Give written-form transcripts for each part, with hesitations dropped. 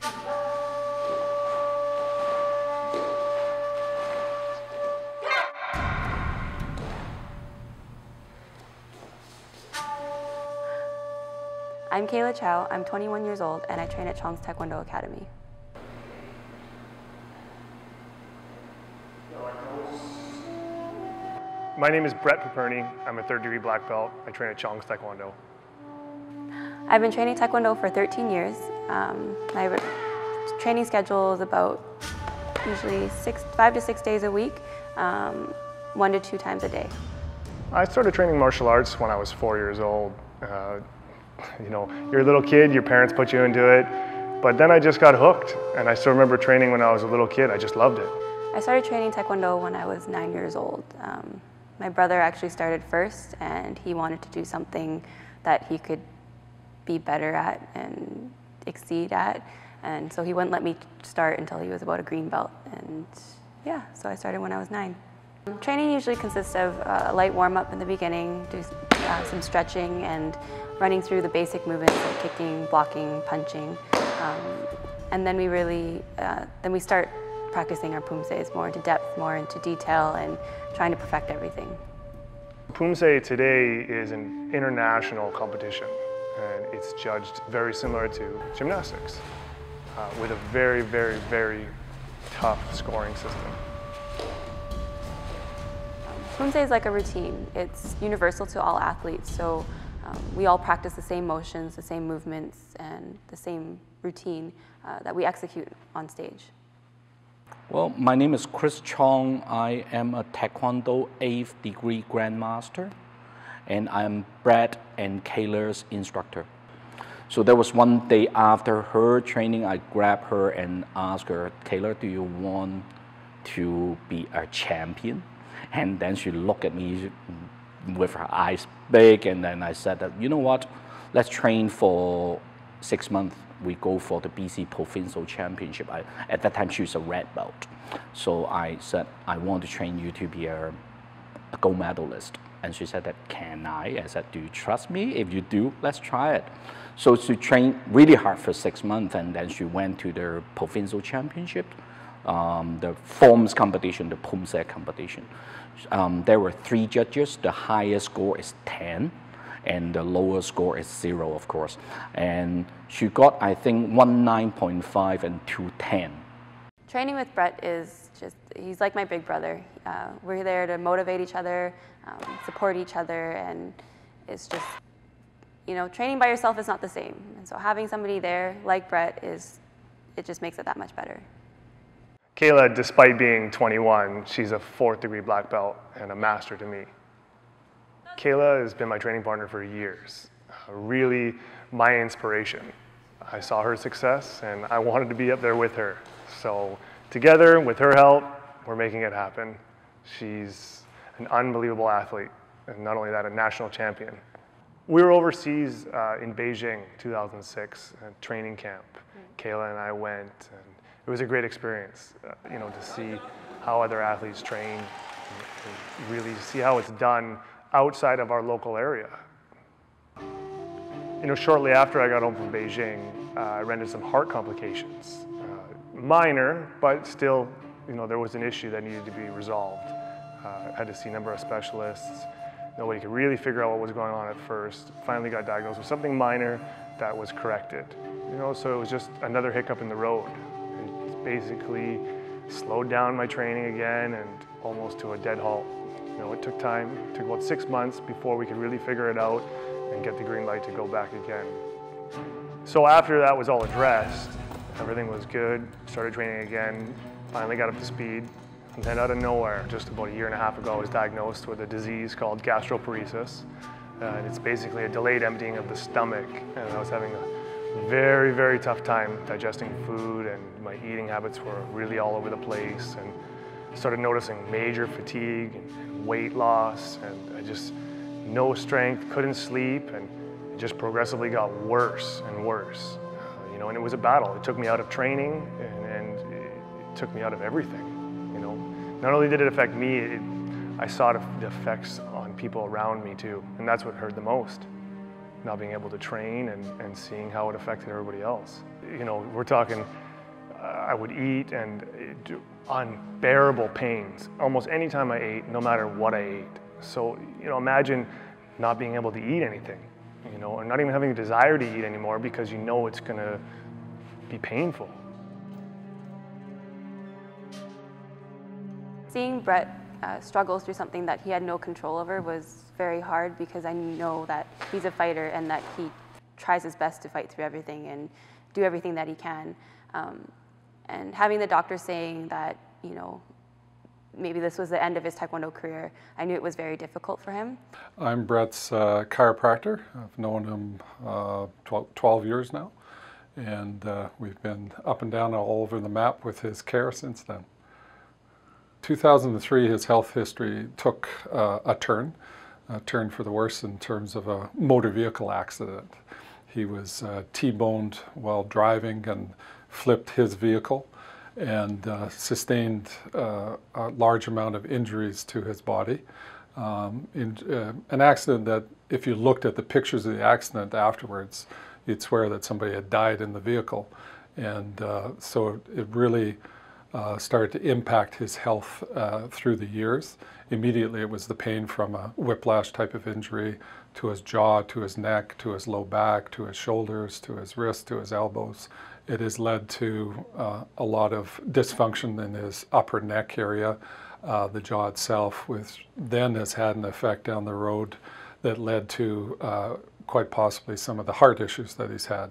I'm Kayla Chow, I'm 21 years old and I train at Chow's Taekwondo Academy. My name is Piperni. I'm a third-degree black belt. I train at Chow's Taekwondo. I've been training Taekwondo for 13 years. My training schedule is about usually 5 to 6 days a week, 1 to 2 times a day. I started training martial arts when I was 4 years old. You know, you're a little kid, your parents put you into it, but then I just got hooked, and I still remember training when I was a little kid. I just loved it. I started training Taekwondo when I was 9 years old. My brother actually started first, and he wanted to do something that he could be better at and exceed at, and so he wouldn't let me start until he was about a green belt, and yeah, so I started when I was 9. Training usually consists of a light warm-up in the beginning, do some stretching and running through the basic movements like kicking, blocking, punching, and then we start practicing our poomsaes more into depth, more into detail, and trying to perfect everything. Poomsae today is an international competition, and it's judged very similar to gymnastics, with a very, very, very tough scoring system. Poomsae is like a routine. It's universal to all athletes, so we all practice the same motions, the same movements, and the same routine that we execute on stage. Well, my name is Chris Chong. I am a Taekwondo 8th degree Grandmaster, and I'm Brad and Kayla's instructor. So there was one day after her training, I grabbed her and asked her, Kayla, do you want to be a champion? And then she looked at me with her eyes big, and then I said that, you know what, let's train for 6 months. We go for the BC Provincial Championship. At that time, she was a red belt. So I said, I want to train you to be a gold medalist. And she said that, can I? I said, do you trust me? If you do, let's try it. So she trained really hard for 6 months, and then she went to the Provincial Championship, the forms competition, the poomsae competition. There were 3 judges. The highest score is 10. And the lower score is 0, of course. And she got, I think, 9.5 and 210. Training with Brett is just, he's like my big brother. We're there to motivate each other, support each other, and it's just, you know, training by yourself is not the same. And so having somebody there like Brett it just makes it that much better. Kayla, despite being 21, she's a 4th degree black belt and a master to me. Kayla has been my training partner for years, really my inspiration. I saw her success and I wanted to be up there with her. So together, with her help, we're making it happen. She's an unbelievable athlete, and not only that, a national champion. We were overseas in Beijing, 2006, at training camp. Kayla and I went, and it was a great experience, you know, to see how other athletes train, and really see how it's done outside of our local area. You know, shortly after I got home from Beijing, I ran into some heart complications. Minor, but still, you know, there was an issue that needed to be resolved. I had to see a number of specialists. Nobody could really figure out what was going on at first. Finally got diagnosed with something minor that was corrected. You know, so it was just another hiccup in the road. It basically slowed down my training again and almost to a dead halt. You know, it took time. It took about 6 months before we could really figure it out and get the green light to go back again. So after that was all addressed, everything was good, started training again, finally got up to speed, and then out of nowhere, just about a year and a half ago, I was diagnosed with a disease called gastroparesis. And it's basically a delayed emptying of the stomach, and I was having a very, very tough time digesting food, and my eating habits were really all over the place, and started noticing major fatigue and weight loss, and I just, no strength, couldn't sleep, and it just progressively got worse and worse. You know, and it was a battle. It took me out of training, and it took me out of everything, you know. Not only did it affect me, I saw the effects on people around me too, and that's what hurt the most. not being able to train and seeing how it affected everybody else. You know, we're talking, I would eat and unbearable pains almost any time I ate, no matter what I ate. So, you know, imagine not being able to eat anything, you know, or not even having a desire to eat anymore because you know it's gonna be painful. Seeing Brett struggle through something that he had no control over was very hard, because I know that he's a fighter and that he tries his best to fight through everything and do everything that he can. And having the doctor saying that, you know, maybe this was the end of his Taekwondo career, I knew it was very difficult for him. I'm Brett's chiropractor. I've known him 12 years now, and we've been up and down all over the map with his care since then. 2003, his health history took a turn for the worse in terms of a motor vehicle accident. He was T-boned while driving and flipped his vehicle and sustained a large amount of injuries to his body. An accident that, if you looked at the pictures of the accident afterwards, you'd swear that somebody had died in the vehicle. And so it really started to impact his health through the years. Immediately it was the pain from a whiplash type of injury to his jaw, to his neck, to his low back, to his shoulders, to his wrists, to his elbows. It has led to a lot of dysfunction in his upper neck area, the jaw itself, which then has had an effect down the road that led to quite possibly some of the heart issues that he's had.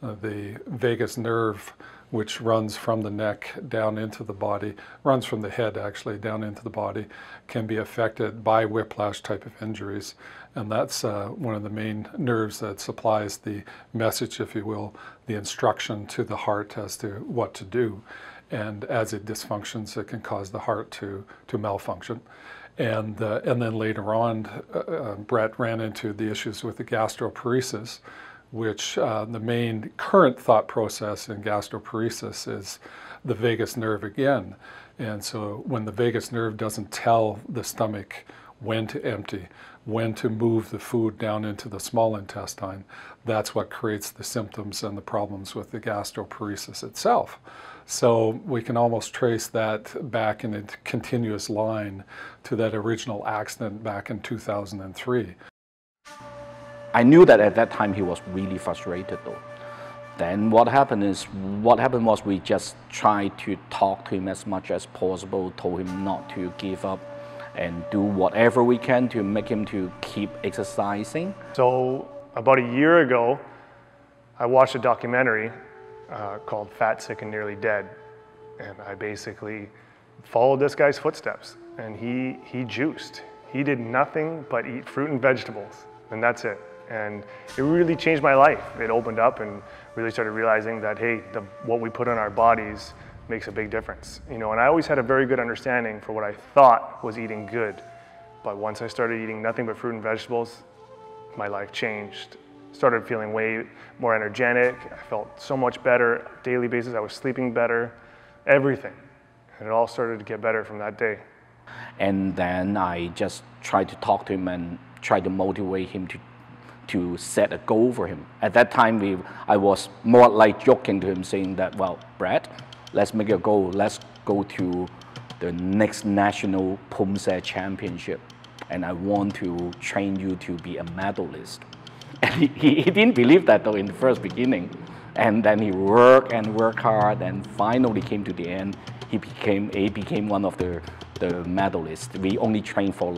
The vagus nerve, which runs from the neck down into the body, runs from the head actually down into the body, can be affected by whiplash type of injuries. And that's one of the main nerves that supplies the message, if you will, the instruction to the heart as to what to do. And as it dysfunctions, it can cause the heart to malfunction. And then later on, Brett ran into the issues with the gastroparesis, which the main current thought process in gastroparesis is the vagus nerve again. And so when the vagus nerve doesn't tell the stomach when to empty, when to move the food down into the small intestine, that's what creates the symptoms and the problems with the gastroparesis itself. So we can almost trace that back in a continuous line to that original accident back in 2003. I knew that at that time he was really frustrated though. Then what happened was we just tried to talk to him as much as possible, told him not to give up and do whatever we can to make him to keep exercising. So about a year ago, I watched a documentary called Fat, Sick and Nearly Dead. And I basically followed this guy's footsteps, and he juiced. He did nothing but eat fruit and vegetables, and that's it. And it really changed my life. It opened up and really started realizing that, hey, what we put in our bodies makes a big difference. You know, and I always had a very good understanding for what I thought was eating good. But once I started eating nothing but fruit and vegetables, my life changed. Started feeling way more energetic. I felt so much better on a daily basis. I was sleeping better, everything. And it all started to get better from that day. And then I just tried to talk to him and try to motivate him to set a goal for him. At that time, I was more like joking to him, saying that, well, Brett, let's make a goal. Let's go to the next national poomsae championship. And I want to train you to be a medalist. And he didn't believe that though in the first beginning. And then he worked and worked hard and finally came to the end. He became one of the medalists. We only trained for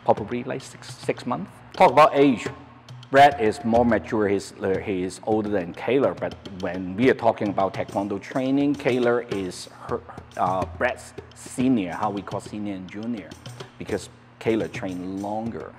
probably six months. Talk about age. Brett is more mature, he is older than Kayla, but when we are talking about Taekwondo training, Kayla is Brett's senior, how we call senior and junior, because Kayla trained longer.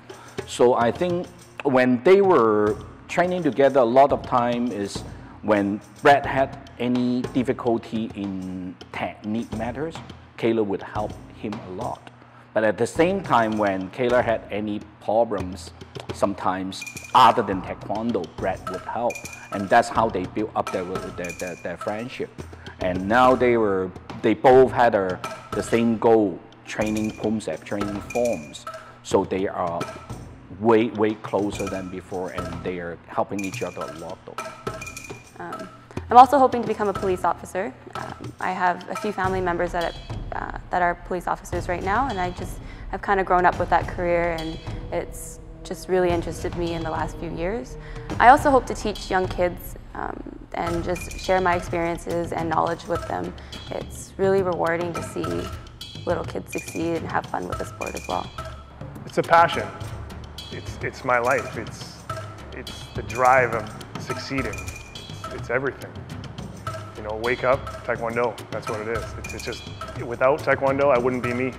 So I think when they were training together, a lot of time is when Brett had any difficulty in technique matters, Kayla would help him a lot. But at the same time, when Kayla had any problems, sometimes other than Taekwondo, Brett would help. And that's how they built up their friendship. And now they both had the same goal, training poomsae, training forms. So they are way, way closer than before, and they are helping each other a lot though. I'm also hoping to become a police officer. I have a few family members that are police officers right now, and I just have kind of grown up with that career, and it's just really interested me in the last few years. I also hope to teach young kids and just share my experiences and knowledge with them. It's really rewarding to see little kids succeed and have fun with the sport as well. It's a passion. It's my life. It's the drive of succeeding. It's everything. You know, wake up, Taekwondo, that's what it is. It's just, without Taekwondo, I wouldn't be me.